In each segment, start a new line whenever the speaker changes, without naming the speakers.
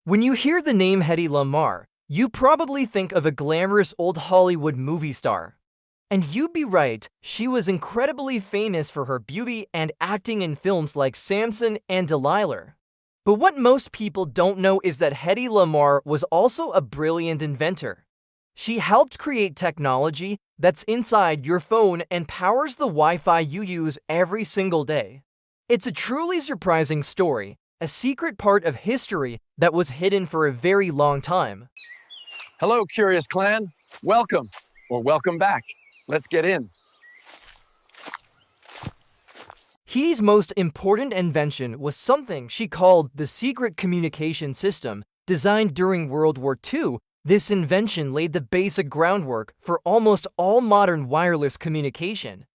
When you hear the name Hedy Lamarr, you probably think of a glamorous old Hollywood movie star. And you'd be right, she was incredibly famous for her beauty and acting in films like Samson and Delilah. But what most people don't know is that Hedy Lamarr was also a brilliant inventor. She helped create technology that's inside your phone and powers the Wi-Fi you use every single day. It's a truly surprising story, a secret part of history that was hidden for a very long time.
Hello, Curious Clan. Welcome, or welcome back. Let's get in.
Hedy's most important invention was something she called the secret communication system. Designed during World War II, this invention laid the basic groundwork for almost all modern wireless communication.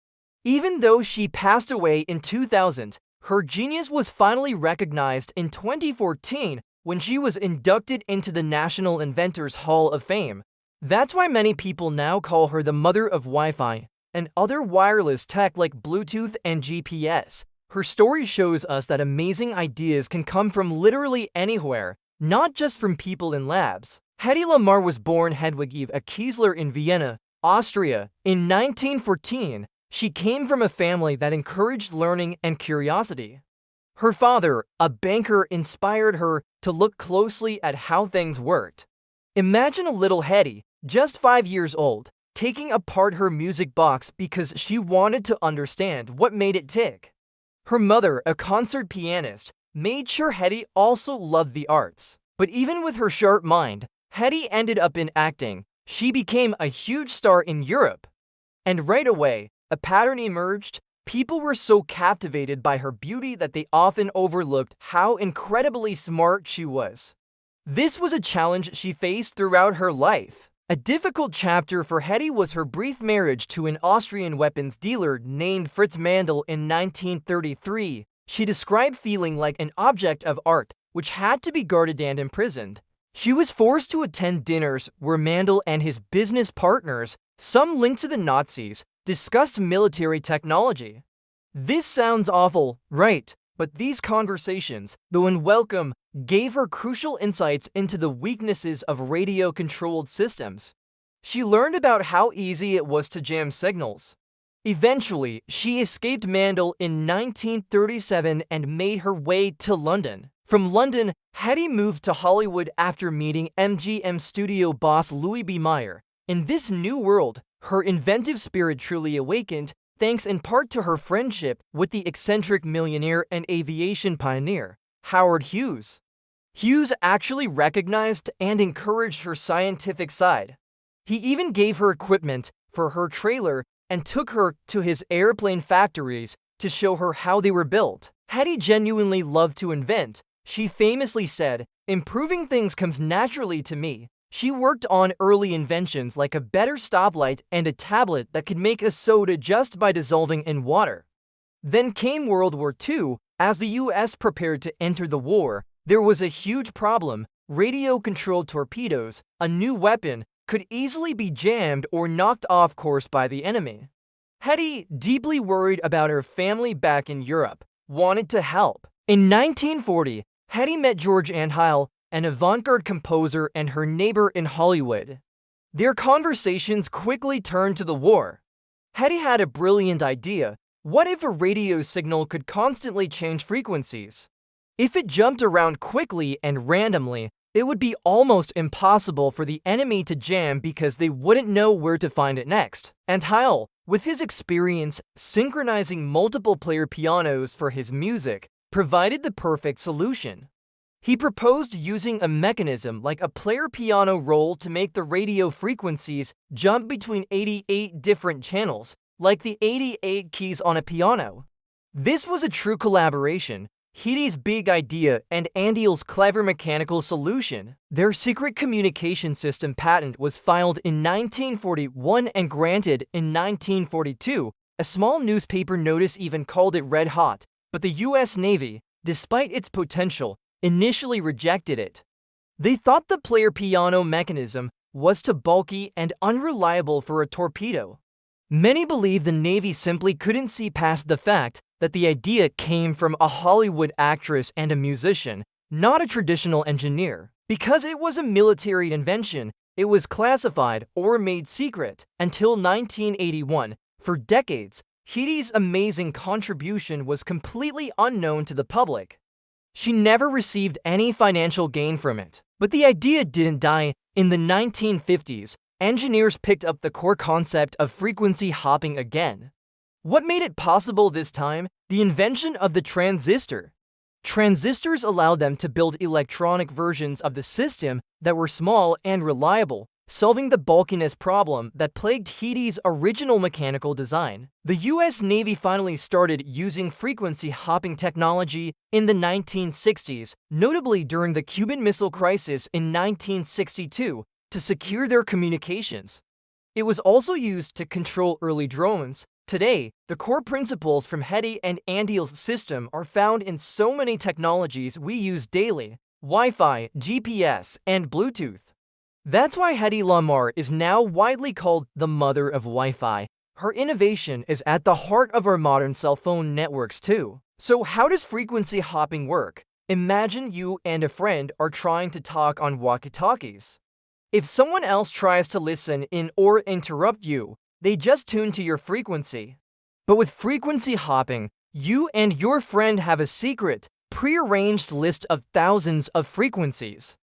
Even though she passed away in 2000, her genius was finally recognized in 2014 when she was inducted into the National Inventors Hall of Fame. That's why many people now call her the mother of Wi-Fi and other wireless tech like Bluetooth and GPS. Her story shows us that amazing ideas can come from literally anywhere, not just from people in labs. Hedy Lamarr was born Hedwig Eva Kiesler in Vienna, Austria, in 1914. She came from a family that encouraged learning and curiosity. Her father, a banker, inspired her to look closely at how things worked. Imagine a little Hedy, just 5 years old, taking apart her music box because she wanted to understand what made it tick. Her mother, a concert pianist, made sure Hedy also loved the arts. But even with her sharp mind, Hedy ended up in acting. She became a huge star in Europe. And right away, a pattern emerged. People were so captivated by her beauty that they often overlooked how incredibly smart she was. This was a challenge she faced throughout her life. A difficult chapter for Hedy was her brief marriage to an Austrian weapons dealer named Fritz Mandl in 1933. She described feeling like an object of art, which had to be guarded and imprisoned. She was forced to attend dinners where Mandl and his business partners, some linked to the Nazis, discussed military technology. This sounds awful, right? But these conversations, though unwelcome, gave her crucial insights into the weaknesses of radio-controlled systems. She learned about how easy it was to jam signals. Eventually, she escaped Mandl in 1937 and made her way to London. From London, Hedy moved to Hollywood after meeting MGM studio boss Louis B. Mayer. In this new world, her inventive spirit truly awakened, thanks in part to her friendship with the eccentric millionaire and aviation pioneer, Howard Hughes. Hughes actually recognized and encouraged her scientific side. He even gave her equipment for her trailer and took her to his airplane factories to show her how they were built. Hedy genuinely loved to invent. She famously said, "Improving things comes naturally to me." She worked on early inventions like a better stoplight and a tablet that could make a soda just by dissolving in water. Then came World War II. As the US prepared to enter the war, there was a huge problem. Radio-controlled torpedoes, a new weapon, could easily be jammed or knocked off course by the enemy. Hedy, deeply worried about her family back in Europe, wanted to help. In 1940, Hedy met George Antheil, an avant-garde composer and her neighbor in Hollywood. Their conversations quickly turned to the war. Hedy had a brilliant idea. What if a radio signal could constantly change frequencies? If it jumped around quickly and randomly, it would be almost impossible for the enemy to jam because they wouldn't know where to find it next. Antheil, with his experience synchronizing multiple player pianos for his music, provided the perfect solution. He proposed using a mechanism like a player piano roll to make the radio frequencies jump between 88 different channels, like the 88 keys on a piano. This was a true collaboration, Hedy's big idea and Antheil's clever mechanical solution. Their secret communication system patent was filed in 1941 and granted in 1942. A small newspaper notice even called it red hot, but the US Navy, despite its potential, initially rejected it. They thought the player piano mechanism was too bulky and unreliable for a torpedo. Many believe the Navy simply couldn't see past the fact that the idea came from a Hollywood actress and a musician, not a traditional engineer. Because it was a military invention, it was classified or made secret until 1981. For decades, Hedy's amazing contribution was completely unknown to the public. She never received any financial gain from it. But the idea didn't die. In the 1950s, engineers picked up the core concept of frequency hopping again. What made it possible this time? The invention of the transistor. Transistors allowed them to build electronic versions of the system that were small and reliable, solving the bulkiness problem that plagued Hedy's original mechanical design. The US Navy finally started using frequency hopping technology in the 1960s, notably during the Cuban Missile Crisis in 1962, to secure their communications. It was also used to control early drones. Today, the core principles from Hedy and Untold's system are found in so many technologies we use daily: Wi-Fi, GPS, and Bluetooth. That's why Hedy Lamarr is now widely called the mother of Wi-Fi. Her innovation is at the heart of our modern cell phone networks too. So how does frequency hopping work? Imagine you and a friend are trying to talk on walkie-talkies. If someone else tries to listen in or interrupt you, they just tune to your frequency. But with frequency hopping, you and your friend have a secret, prearranged list of thousands of frequencies.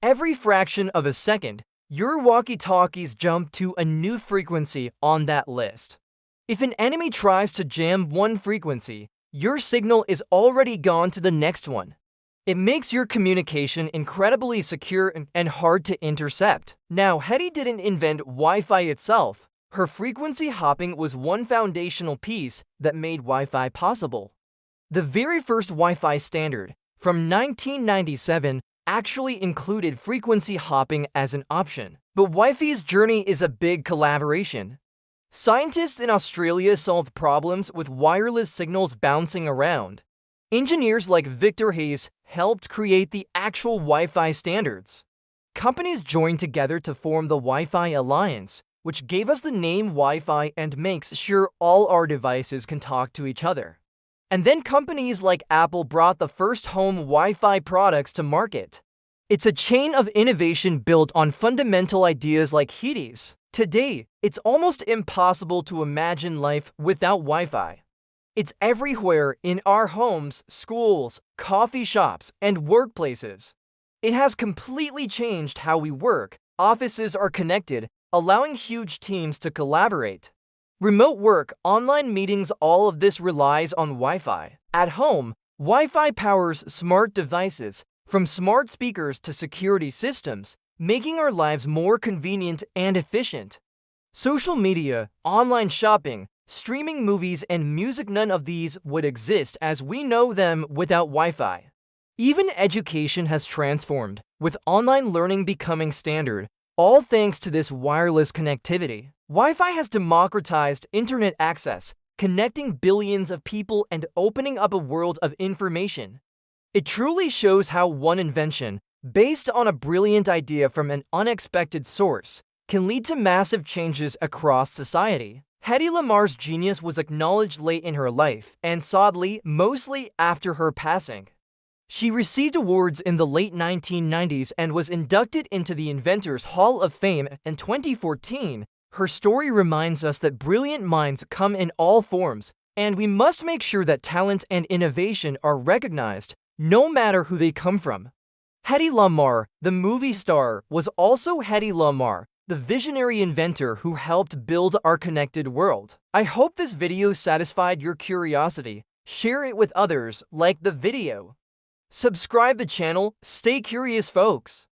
Every fraction of a second, your walkie-talkies jump to a new frequency on that list. If an enemy tries to jam one frequency, your signal is already gone to the next one. It makes your communication incredibly secure and hard to intercept. Now, Hedy didn't invent Wi-Fi itself. Her frequency hopping was one foundational piece that made Wi-Fi possible. The very first Wi-Fi standard, from 1997, actually included frequency hopping as an option. But Wi-Fi's journey is a big collaboration. Scientists in Australia solved problems with wireless signals bouncing around. Engineers like Victor Hayes helped create the actual Wi-Fi standards. Companies joined together to form the Wi-Fi Alliance, which gave us the name Wi-Fi and makes sure all our devices can talk to each other. And then companies like Apple brought the first home Wi-Fi products to market. It's a chain of innovation built on fundamental ideas like Hedy's. Today, it's almost impossible to imagine life without Wi-Fi. It's everywhere in our homes, schools, coffee shops, and workplaces. It has completely changed how we work. Offices are connected, allowing huge teams to collaborate. Remote work, online meetings, all of this relies on Wi-Fi. At home, Wi-Fi powers smart devices, from smart speakers to security systems, making our lives more convenient and efficient. Social media, online shopping, streaming movies, and music, none of these would exist as we know them without Wi-Fi. Even education has transformed, with online learning becoming standard, all thanks to this wireless connectivity. Wi-Fi has democratized internet access, connecting billions of people and opening up a world of information. It truly shows how one invention, based on a brilliant idea from an unexpected source, can lead to massive changes across society. Hedy Lamarr's genius was acknowledged late in her life, and sadly, mostly after her passing. She received awards in the late 1990s and was inducted into the Inventors Hall of Fame in 2014. Her story reminds us that brilliant minds come in all forms, and we must make sure that talent and innovation are recognized, no matter who they come from. Hedy Lamarr, the movie star, was also Hedy Lamarr, the visionary inventor who helped build our connected world. I hope this video satisfied your curiosity. Share it with others, like the video. Subscribe the channel, stay curious folks.